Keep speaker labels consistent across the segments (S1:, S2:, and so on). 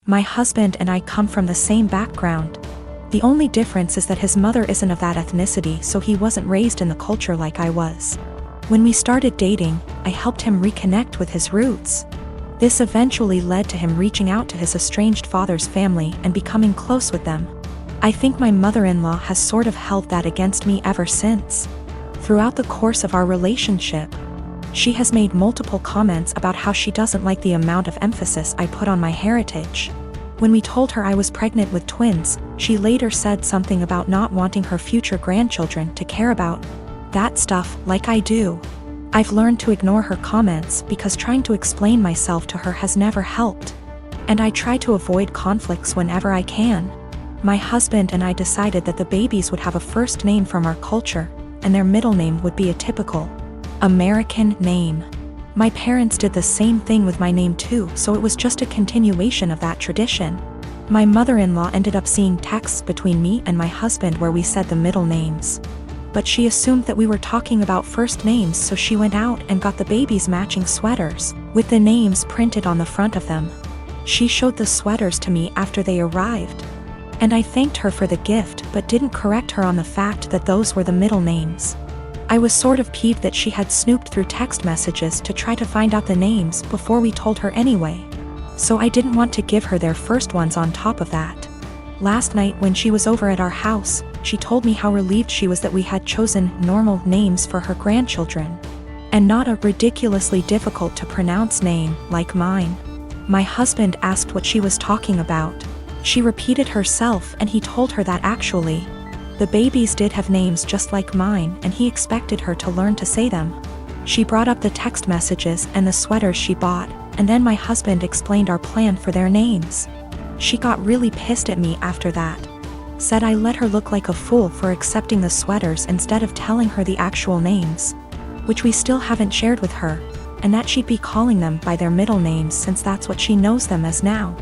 S1: My husband and I come from the same background. The only difference is that his mother isn't of that ethnicity, so he wasn't raised in the culture like I was. When we started dating, I helped him reconnect with his roots. This eventually led to him reaching out to his estranged father's family and becoming close with them. I think my mother-in-law has sort of held that against me ever since. Throughout the course of our relationship, she has made multiple comments about how she doesn't like the amount of emphasis I put on my heritage. When we told her I was pregnant with twins, she later said something about not wanting her future grandchildren to care about that stuff like I do. I've learned to ignore her comments because trying to explain myself to her has never helped. And I try to avoid conflicts whenever I can. My husband and I decided that the babies would have a first name from our culture, and their middle name would be a typical American name. My parents did the same thing with my name too, so it was just a continuation of that tradition. My mother-in-law ended up seeing texts between me and my husband where we said the middle names. But she assumed that we were talking about first names, so she went out and got the babies matching sweaters, with the names printed on the front of them. She showed the sweaters to me after they arrived. And I thanked her for the gift but didn't correct her on the fact that those were the middle names. I was sort of peeved that she had snooped through text messages to try to find out the names before we told her anyway. So I didn't want to give her their first ones on top of that. Last night when she was over at our house, she told me how relieved she was that we had chosen normal names for her grandchildren, and not a ridiculously difficult to pronounce name like mine. My husband asked what she was talking about. She repeated herself and he told her that actually, the babies did have names just like mine and he expected her to learn to say them. She brought up the text messages and the sweaters she bought, and then my husband explained our plan for their names. She got really pissed at me after that. Said I let her look like a fool for accepting the sweaters instead of telling her the actual names, which we still haven't shared with her, and that she'd be calling them by their middle names since that's what she knows them as now.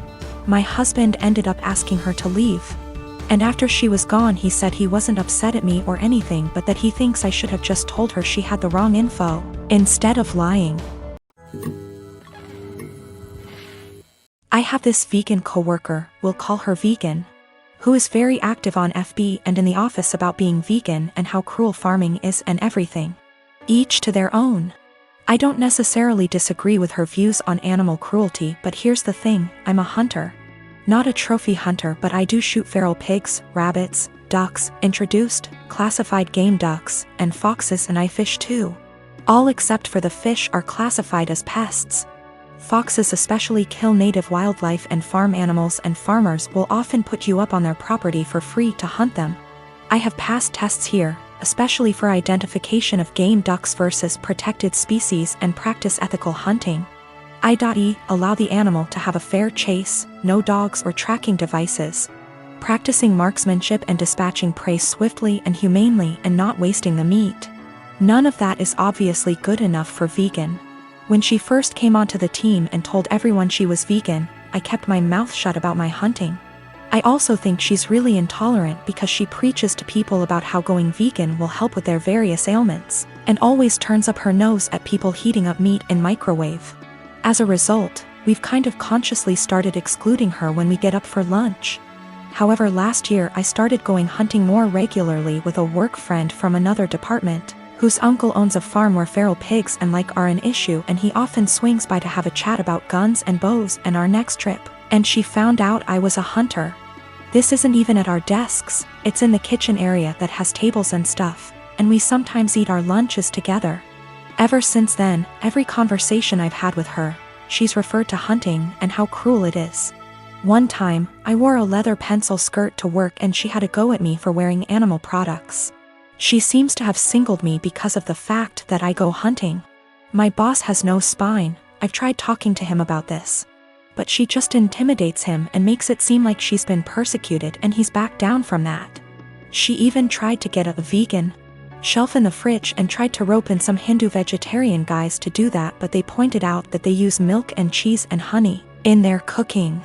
S1: My husband ended up asking her to leave. And after she was gone he said he wasn't upset at me or anything, but that he thinks I should have just told her she had the wrong info, instead of lying. I have this vegan coworker, we'll call her Vegan, who is very active on FB and in the office about being vegan and how cruel farming is and everything. Each to their own. I don't necessarily disagree with her views on animal cruelty, but here's the thing, I'm a hunter. Not a trophy hunter, but I do shoot feral pigs, rabbits, ducks, introduced, classified game ducks, and foxes, and I fish too. All except for the fish are classified as pests. Foxes especially kill native wildlife and farm animals, and farmers will often put you up on their property for free to hunt them. I have passed tests here, especially for identification of game ducks versus protected species, and practice ethical hunting. I.e. allow the animal to have a fair chase, no dogs or tracking devices. Practicing marksmanship and dispatching prey swiftly and humanely and not wasting the meat. None of that is obviously good enough for Vegan. When she first came onto the team and told everyone she was vegan, I kept my mouth shut about my hunting. I also think she's really intolerant because she preaches to people about how going vegan will help with their various ailments, and always turns up her nose at people heating up meat in microwave. As a result, we've kind of consciously started excluding her when we get up for lunch. However, last year I started going hunting more regularly with a work friend from another department, whose uncle owns a farm where feral pigs and like are an issue, and he often swings by to have a chat about guns and bows and our next trip, and she found out I was a hunter. This isn't even at our desks, it's in the kitchen area that has tables and stuff, and we sometimes eat our lunches together. Ever since then, every conversation I've had with her, she's referred to hunting and how cruel it is. One time, I wore a leather pencil skirt to work and she had a go at me for wearing animal products. She seems to have singled me because of the fact that I go hunting. My boss has no spine, I've tried talking to him about this. But she just intimidates him and makes it seem like she's been persecuted, and he's backed down from that. She even tried to get a vegan shelf in the fridge and tried to rope in some Hindu vegetarian guys to do that, but they pointed out that they use milk and cheese and honey in their cooking.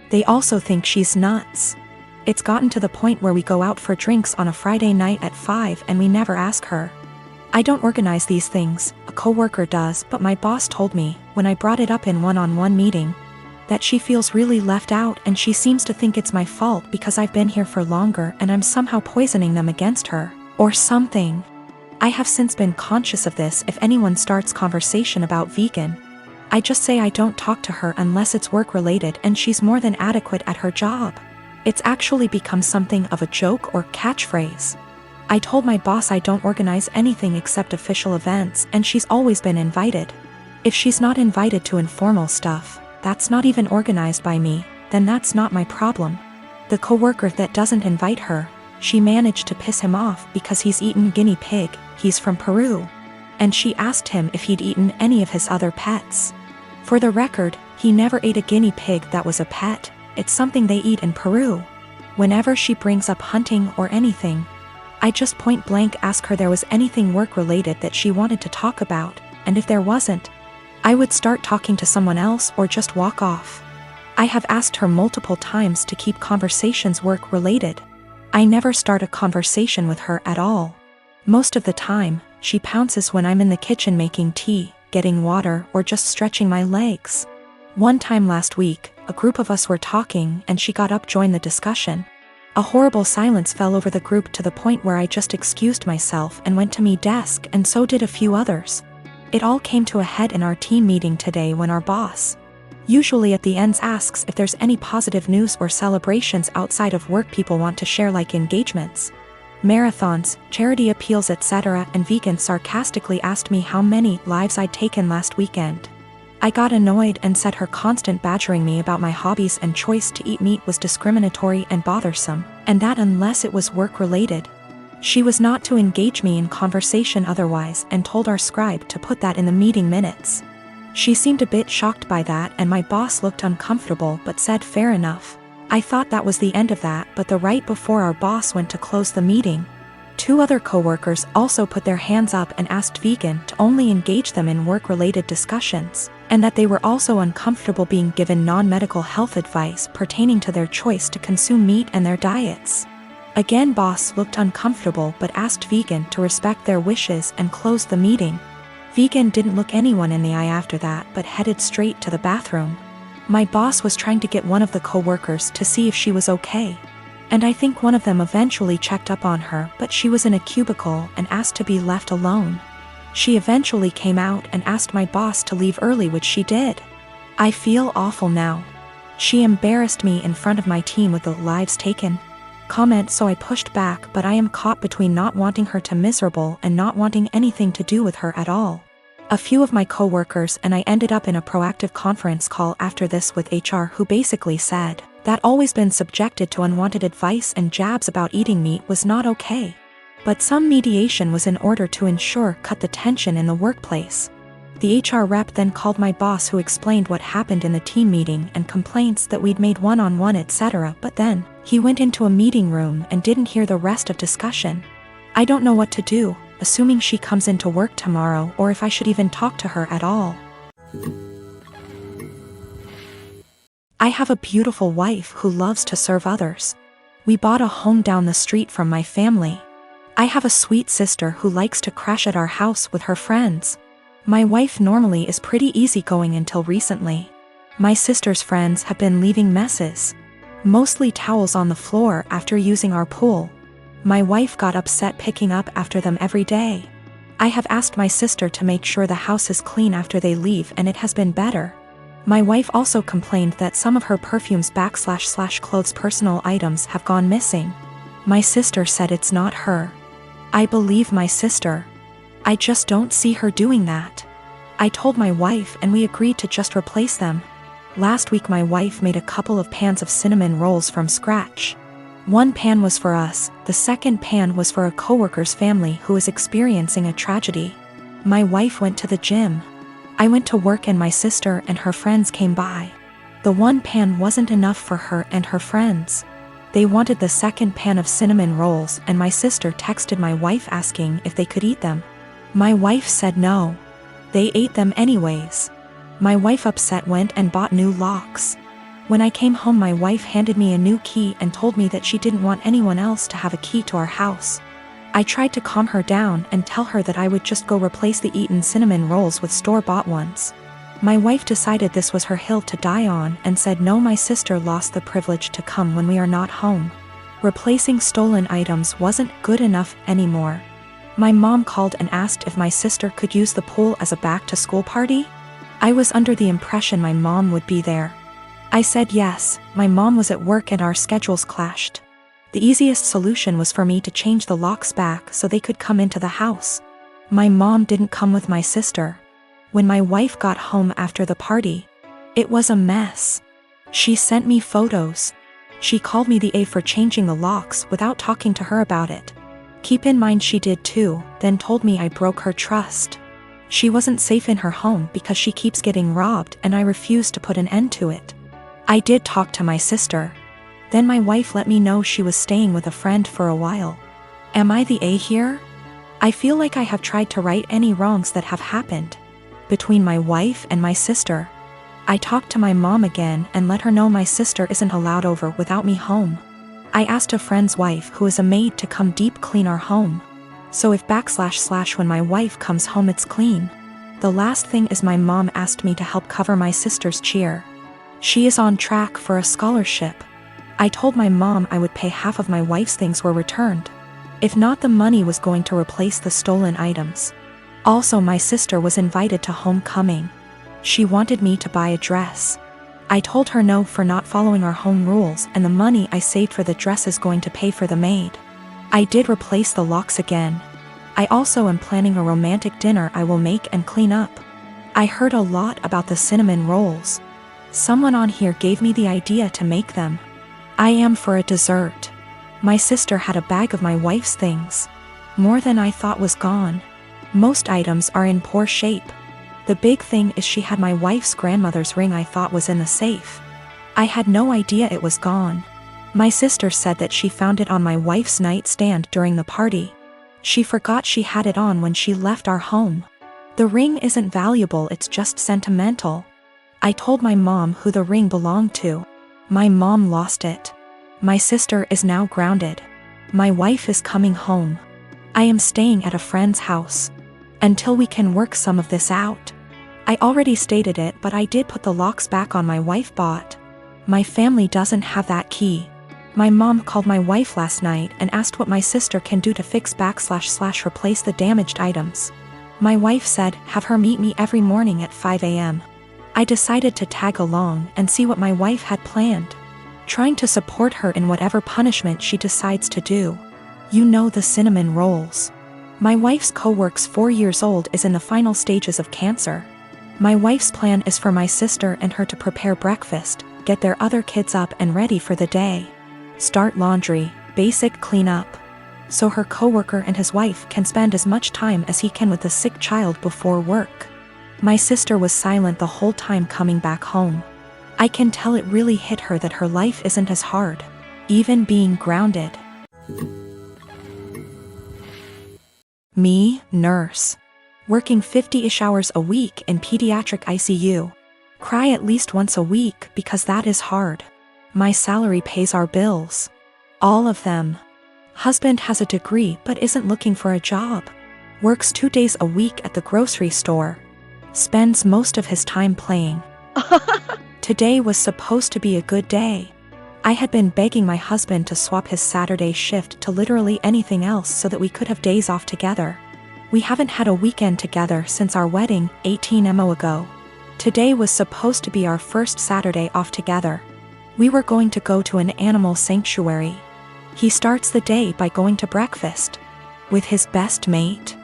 S1: They also think she's nuts. It's gotten to the point where we go out for drinks on a Friday night at 5 and we never ask her. I don't organize these things, a coworker does, but my boss told me, when I brought it up in one-on-one meeting, That she feels really left out and she seems to think it's my fault because I've been here for longer and I'm somehow poisoning them against her, or something. I have since been conscious of this. If anyone starts conversation about vegan, I just say I don't talk to her unless it's work related and she's more than adequate at her job. It's actually become something of a joke or catchphrase. I told my boss I don't organize anything except official events and she's always been invited. If she's not invited to informal stuff, that's not even organized by me, then that's not my problem. The coworker that doesn't invite her, she managed to piss him off because he's eaten guinea pig, he's from Peru. And she asked him if he'd eaten any of his other pets. For the record, he never ate a guinea pig that was a pet, it's something they eat in Peru. Whenever she brings up hunting or anything, I just point blank ask her there was anything work related that she wanted to talk about, and if there wasn't, I would start talking to someone else or just walk off. I have asked her multiple times to keep conversations work related. I never start a conversation with her at all. Most of the time, she pounces when I'm in the kitchen making tea, getting water, or just stretching my legs. One time last week, a group of us were talking and she got up to join the discussion. A horrible silence fell over the group to the point where I just excused myself and went to my desk, and so did a few others. It all came to a head in our team meeting today when our boss, usually at the ends, asks if there's any positive news or celebrations outside of work people want to share, like engagements, marathons, charity appeals, etc. And vegan sarcastically asked me how many lives I'd taken last weekend. I got annoyed and said her constant badgering me about my hobbies and choice to eat meat was discriminatory and bothersome, and that unless it was work related, she was not to engage me in conversation otherwise, and told our scribe to put that in the meeting minutes. She seemed a bit shocked by that and my boss looked uncomfortable but said fair enough. I thought that was the end of that, but the right before our boss went to close the meeting, 2 other coworkers also put their hands up and asked vegan to only engage them in work-related discussions, and that they were also uncomfortable being given non-medical health advice pertaining to their choice to consume meat and their diets. Again, boss looked uncomfortable but asked vegan to respect their wishes and closed the meeting. Vegan didn't look anyone in the eye after that but headed straight to the bathroom. My boss was trying to get one of the coworkers to see if she was okay, and I think one of them eventually checked up on her, but she was in a cubicle and asked to be left alone. She eventually came out and asked my boss to leave early, which she did. I feel awful now. She embarrassed me in front of my team with the lives taken comment, so I pushed back, but I am caught between not wanting her to miserable and not wanting anything to do with her at all. A few of my coworkers and I ended up in a proactive conference call after this with HR, who basically said that always been subjected to unwanted advice and jabs about eating meat was not okay. But some mediation was in order to ensure cut the tension in the workplace. The HR rep then called my boss, who explained what happened in the team meeting and complaints that we'd made one-on-one etc. But then he went into a meeting room and didn't hear the rest of discussion. I don't know what to do, assuming she comes into work tomorrow, or if I should even talk to her at all. I have a beautiful wife who loves to serve others. We bought a home down the street from my family. I have a sweet sister who likes to crash at our house with her friends. My wife normally is pretty easygoing until recently. My sister's friends have been leaving messes, mostly towels on the floor after using our pool. My wife got upset picking up after them every day. I have asked my sister to make sure the house is clean after they leave, and it has been better. My wife also complained that some of her perfumes / clothes personal items have gone missing. My sister said it's not her. I believe my sister. I just don't see her doing that. I told my wife and we agreed to just replace them. Last week my wife made a couple of pans of cinnamon rolls from scratch. One pan was for us, the second pan was for a coworker's family who is experiencing a tragedy. My wife went to the gym. I went to work and my sister and her friends came by. The one pan wasn't enough for her and her friends. They wanted the second pan of cinnamon rolls, and my sister texted my wife asking if they could eat them. My wife said no. They ate them anyways. My wife, upset, went and bought new locks. When I came home, my wife handed me a new key and told me that she didn't want anyone else to have a key to our house. I tried to calm her down and tell her that I would just go replace the eaten cinnamon rolls with store-bought ones. My wife decided this was her hill to die on and said no, my sister lost the privilege to come when we are not home. Replacing stolen items wasn't good enough anymore. My mom called and asked if my sister could use the pool as a back-to-school party. I was under the impression my mom would be there. I said yes. My mom was at work and our schedules clashed. The easiest solution was for me to change the locks back so they could come into the house. My mom didn't come with my sister. When my wife got home after the party, it was a mess. She sent me photos. She called me the A for changing the locks without talking to her about it. Keep in mind she did too, then told me I broke her trust. She wasn't safe in her home because she keeps getting robbed and I refused to put an end to it. I did talk to my sister. Then my wife let me know she was staying with a friend for a while. Am I the A here? I feel like I have tried to right any wrongs that have happened between my wife and my sister. I talked to my mom again and let her know my sister isn't allowed over without me home. I asked a friend's wife who is a maid to come deep clean our home. So if / when my wife comes home it's clean. The last thing is my mom asked me to help cover my sister's cheer. She is on track for a scholarship. I told my mom I would pay half of my wife's things were returned. If not, the money was going to replace the stolen items. Also, my sister was invited to homecoming. She wanted me to buy a dress. I told her no for not following our home rules, and the money I saved for the dress is going to pay for the maid. I did replace the locks again. I also am planning a romantic dinner I will make and clean up. I heard a lot about the cinnamon rolls. Someone on here gave me the idea to make them. I am for a dessert. My sister had a bag of my wife's things. More than I thought was gone. Most items are in poor shape. The big thing is she had my wife's grandmother's ring I thought was in the safe. I had no idea it was gone. My sister said that she found it on my wife's nightstand during the party. She forgot she had it on when she left our home. The ring isn't valuable, it's just sentimental. I told my mom who the ring belonged to. My mom lost it. My sister is now grounded. My wife is coming home. I am staying at a friend's house until we can work some of this out. I already stated it, but I did put the locks back on my wife bought. My family doesn't have that key. My mom called my wife last night and asked what my sister can do to fix / replace the damaged items. My wife said have her meet me every morning at 5 a.m. I decided to tag along and see what my wife had planned, trying to support her in whatever punishment she decides to do. You know, the cinnamon rolls. My wife's co-worker's 4 years old is in the final stages of cancer. My wife's plan is for my sister and her to prepare breakfast, get their other kids up and ready for the day, start laundry, basic cleanup, so her co-worker and his wife can spend as much time as he can with the sick child before work. My sister was silent the whole time coming back home. I can tell it really hit her that her life isn't as hard, even being grounded. Me, nurse. Working 50-ish hours a week in pediatric ICU. Cry at least once a week because that is hard. My salary pays our bills. All of them. Husband has a degree but isn't looking for a job. Works 2 days a week at the grocery store. Spends most of his time playing. Today was supposed to be a good day. I had been begging my husband to swap his Saturday shift to literally anything else so that we could have days off together. We haven't had a weekend together since our wedding, 18 months ago. Today was supposed to be our first Saturday off together. We were going to go to an animal sanctuary. He starts the day by going to breakfast with his best mate,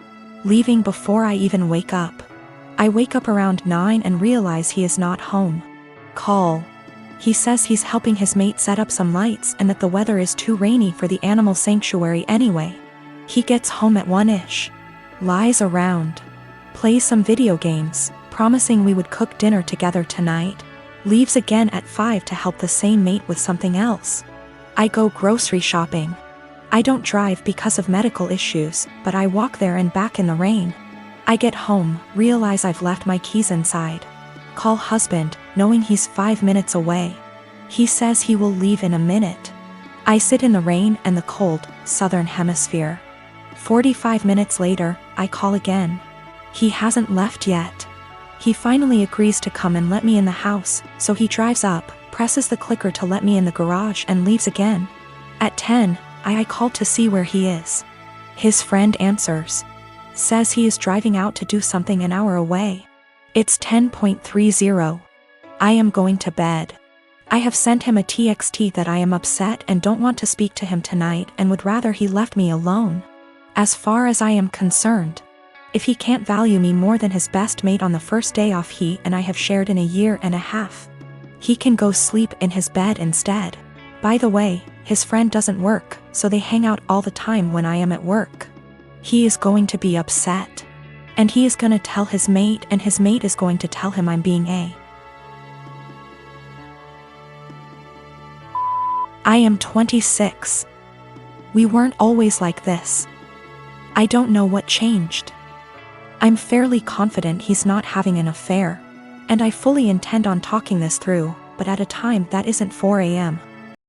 S1: leaving before I even wake up. I wake up around 9 and realize he is not home. Call. He says he's helping his mate set up some lights and that the weather is too rainy for the animal sanctuary anyway. He gets home at 1-ish. Lies around. Plays some video games, promising we would cook dinner together tonight. Leaves again at 5 to help the same mate with something else. I go grocery shopping. I don't drive because of medical issues, but I walk there and back in the rain. I get home, realize I've left my keys inside. Call husband, knowing he's 5 minutes away. He says he will leave in a minute. I sit in the rain and the cold, southern hemisphere. 45 minutes later, I call again. He hasn't left yet. He finally agrees to come and let me in the house, so he drives up, presses the clicker to let me in the garage and leaves again. At 10, I called to see where he is. His friend answers. Says he is driving out to do something an hour away. It's 10:30. I am going to bed. I have sent him a TXT that I am upset and don't want to speak to him tonight and would rather he left me alone. As far as I am concerned, if he can't value me more than his best mate on the first day off he and I have shared in a year and a half, he can go sleep in his bed instead. By the way, his friend doesn't work, so they hang out all the time when I am at work. He is going to be upset. And he is gonna tell his mate and his mate is going to tell him I'm being a. I am 26. We weren't always like this. I don't know what changed. I'm fairly confident he's not having an affair, and I fully intend on talking this through, but at a time that isn't 4 a.m.